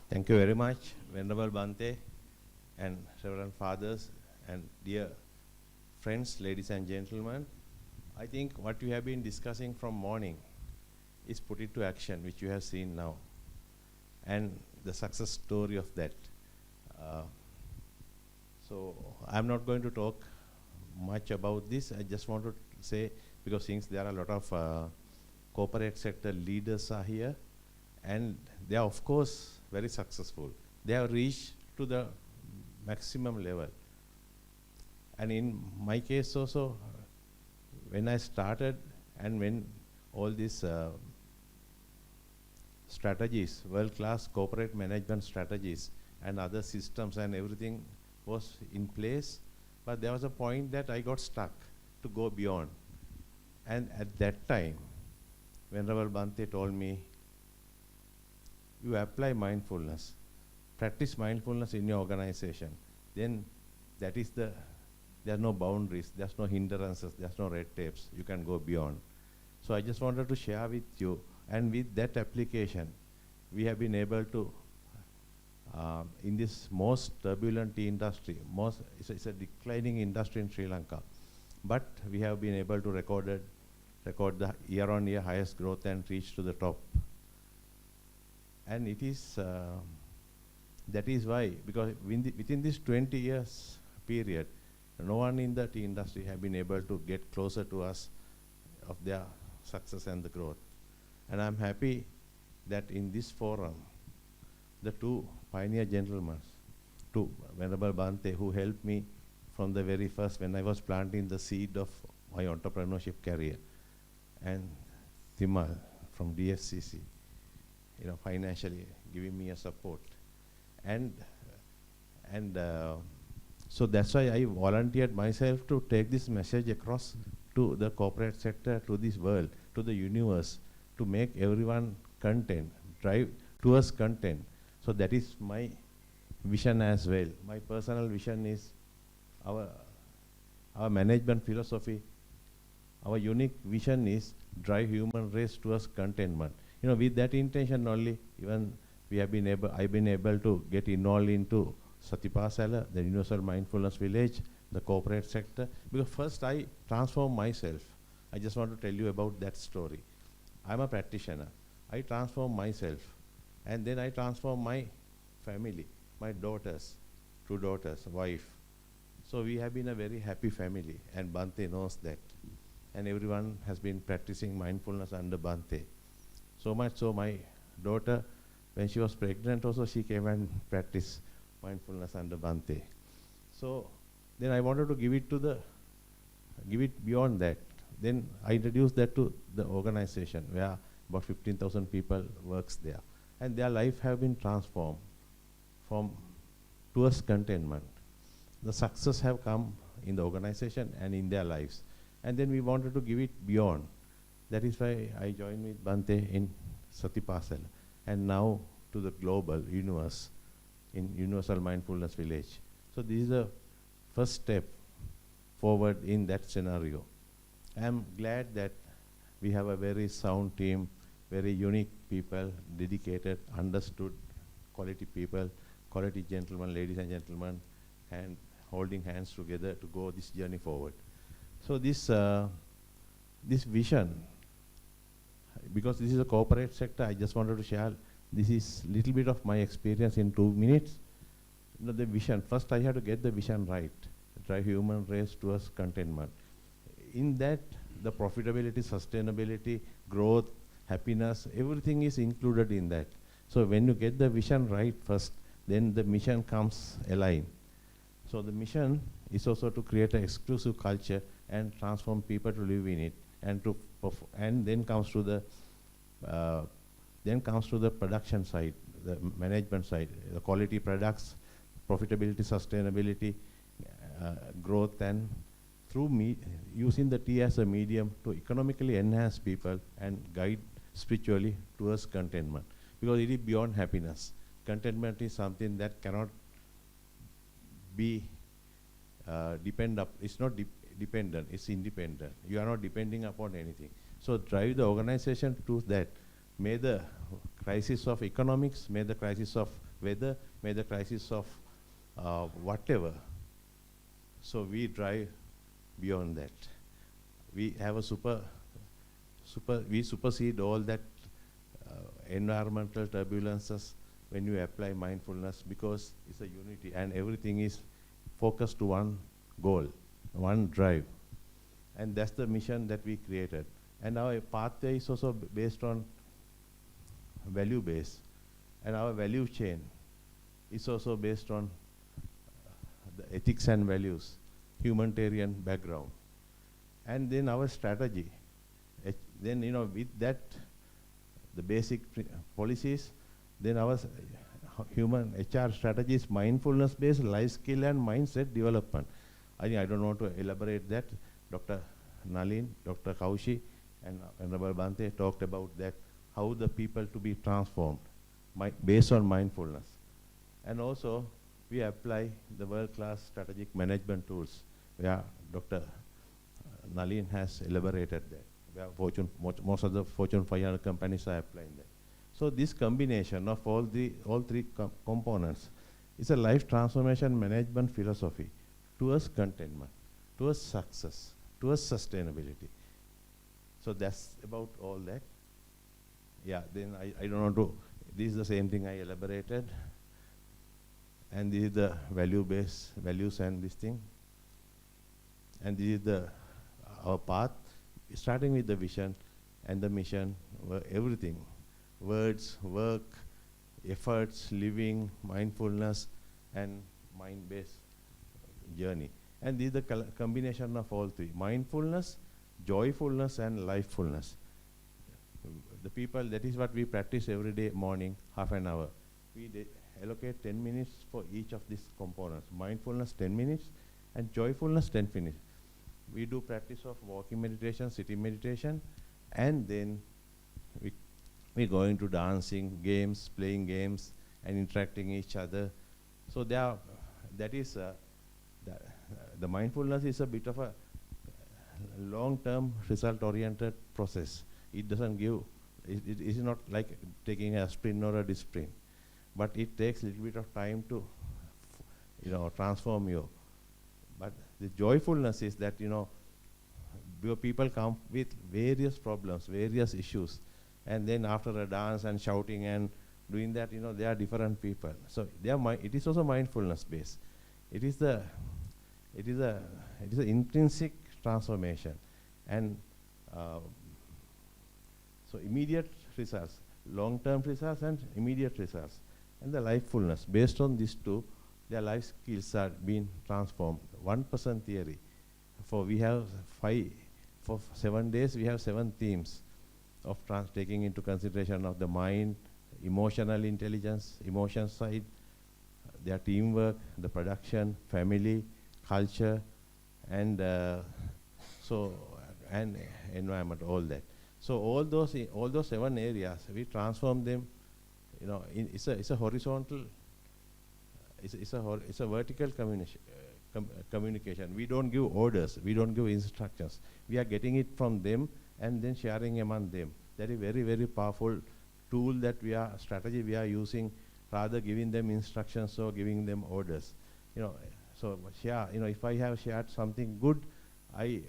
Thank you very much, Venerable Bante and Reverend Fathers and dear friends, ladies and gentlemen. I think what we have been discussing from morning is put into action, which you have seen now, and the success story of that. So I'm not going to talk much about this. I just want to say, because since there are a lot of corporate sector leaders are here, and they are of course very successful. They have reached to the maximum level. And in my case also, when I started and when all these strategies, world-class corporate management strategies and other systems and everything was in place, but there was a point that I got stuck to go beyond. And at that time, Venerable Bante told me, you apply mindfulness, practice mindfulness in your organization, then that is there are no boundaries, there's no hindrances, there's no red tapes, you can go beyond. So I just wanted to share with you, and with that application, we have been able to, in this most turbulent tea industry, it's a declining industry in Sri Lanka, but we have been able to record the year-on-year highest growth and reach to the top. And it is, that is why, because within this 20 years period, no one in the tea industry have been able to get closer to us of their success and the growth. And I'm happy that in this forum, the two pioneer gentlemen, two Venerable Bante, who helped me from the very first when I was planting the seed of my entrepreneurship career, and Thimal from DFCC, financially giving me a support. And so that's why I volunteered myself to take this message across to the corporate sector, to this world, to the universe, to make everyone content, drive towards content. So that is my vision as well. My personal vision is our management philosophy. Our unique vision is drive human race towards contentment. With that intention only, even I've been able to get involved into Satipasala, the Universal Mindfulness Village, the corporate sector, because first I transform myself. I just want to tell you about that story. I'm a practitioner. I transform myself, and then I transform my family, my daughters, two daughters, wife. So we have been a very happy family, and Bante knows that. And everyone has been practicing mindfulness under Bante. So much so my daughter, when she was pregnant also, she came and practiced mindfulness under Bante. So then I wanted to give it beyond that. Then I introduced that to the organization where about 15,000 people works there. And their life have been transformed from towards contentment. The success have come in the organization and in their lives. And then we wanted to give it beyond. That is why I joined with Bante in Satipasala, and now to the global universe in Universal Mindfulness Village. So this is the first step forward in that scenario. I am glad that we have a very sound team, very unique people, dedicated, understood, quality people, quality gentlemen, ladies and gentlemen, and holding hands together to go this journey forward. So this vision, because this is a corporate sector, I just wanted to share, this is little bit of my experience in 2 minutes. The vision, first I have to get the vision right, drive human race towards contentment. In that, the profitability, sustainability, growth, happiness, everything is included in that. So when you get the vision right first, then the mission comes aligned. So the mission is also to create an exclusive culture and transform people to live in it, and then comes to the production side, the management side, the quality products, profitability, sustainability, growth, and through using the tea as a medium to economically enhance people and guide spiritually towards contentment, because it is beyond happiness. Contentment is something that cannot be it's not dependent, it's independent. You are not depending upon anything. So drive the organization to that, may the crisis of economics, may the crisis of weather, may the crisis of whatever. So we drive beyond that. We have a we supersede all that environmental turbulences when you apply mindfulness, because it's a unity and everything is focused to one goal, one drive. And that's the mission that we created. And our pathway is also based on value base. And our value chain is also based on the ethics and values, humanitarian background. And then our strategy, then with that, the basic policies, then our human HR strategy is mindfulness-based life skill and mindset development. I think I don't want to elaborate that. Dr. Nalin, Dr. Kaushi, and Honorable Bante talked about that, how the people to be transformed based on mindfulness. And also, we apply the world-class strategic management tools, where Dr. Nalin has elaborated that. Most of the Fortune 500 companies are applying that. So this combination of all three components is a life transformation management philosophy towards contentment, towards success, towards sustainability. So that's about all that. Yeah, then I don't want to, this is the same thing I elaborated. And this is the values and this thing. And this is our path, starting with the vision and the mission, everything. Words, work, efforts, living, mindfulness, and mind-based journey. And this is the combination of all three: mindfulness, joyfulness, and lifefulness. The people, that is what we practice every day morning, half an hour. We allocate 10 minutes for each of these components. Mindfulness, 10 minutes, and joyfulness, 10 minutes. We do practice of walking meditation, sitting meditation, and then we go into dancing, games, playing games, and interacting each other. So the mindfulness is a bit of a long-term result-oriented process. It doesn't give, it is not like taking a sprint or a discipline, but it takes a little bit of time to, transform you. But the joyfulness is that, your people come with various problems, various issues, and then after a dance and shouting and doing that, they are different people. So it is also mindfulness based. It is an intrinsic transformation, and so immediate results, long-term results, and immediate results, and the lifefulness. Based on these two, their life skills are being transformed. 1% theory. We have for 7 days, we have 7 themes of taking into consideration of the mind, emotional intelligence, emotion side, their teamwork, the production, family, culture, and and environment, all that. So all those 7 areas, we transform them. It's a horizontal. It's a vertical communication. We don't give orders. We don't give instructions. We are getting it from them and then sharing among them. That is very, very powerful tool strategy we are using, rather giving them instructions or giving them orders. So share, if I have shared something good, I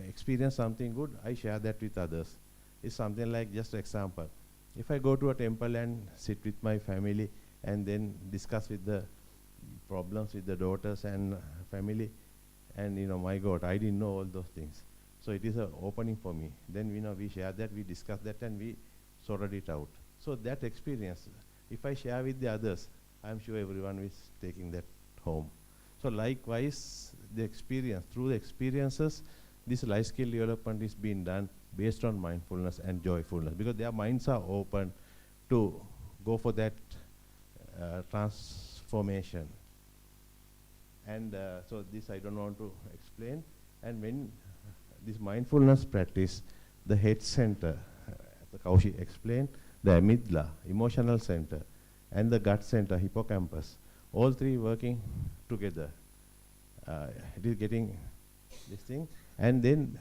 experience something good, I share that with others. It's something like, just example. If I go to a temple and sit with my family and then discuss with the problems with the daughters and family, and my God, I didn't know all those things. So it is an opening for me. Then we share that, we discuss that, and we sorted it out. So that experience, if I share with the others, I'm sure everyone is taking that home. So likewise, through the experiences, this life skill development is being done based on mindfulness and joyfulness, because their minds are open to go for that transformation. And so this I don't want to explain. And when this mindfulness practice, the head center, as Kaushi explained, the amygdala, emotional center, and the gut center, hippocampus, all three working together. It is getting this thing. And then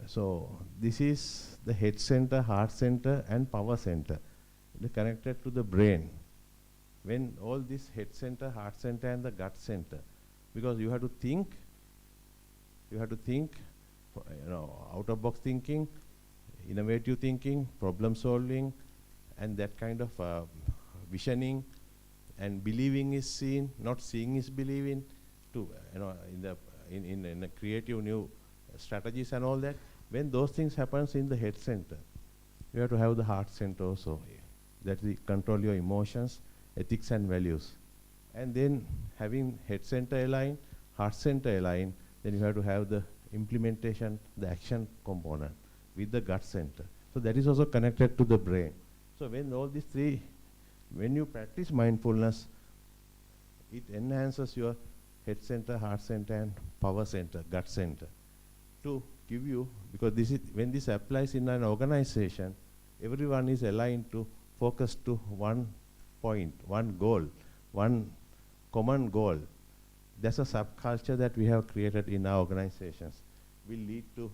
So this is the head center, heart center, and power center. They're connected to the brain. When all this head center, heart center, and the gut center, because you have to think, out of box thinking, innovative thinking, problem solving, and that kind of visioning, and believing is seen, not seeing is believing, to in a creative new strategies and all that. When those things happens in the head center, you have to have the heart center also. That will control your emotions, ethics and values. And then having head center aligned, heart center aligned, then you have to have the implementation, the action component with the gut center. So that is also connected to the brain. So when all these three, when you practice mindfulness, it enhances your head center, heart center, and power center, gut center, to give you, because this is, when this applies in an organization, everyone is aligned to focus to one point, one goal, one common goal. That's a subculture that we have created in our organizations. Will lead to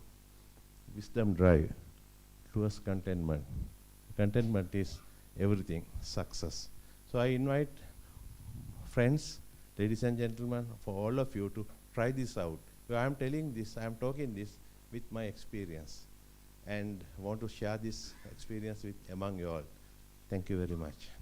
wisdom drive towards contentment. Contentment is everything, success. So I invite friends, ladies and gentlemen, for all of you to try this out. So I am telling this, I am talking this with my experience, and want to share this experience with among you all. Thank you very much.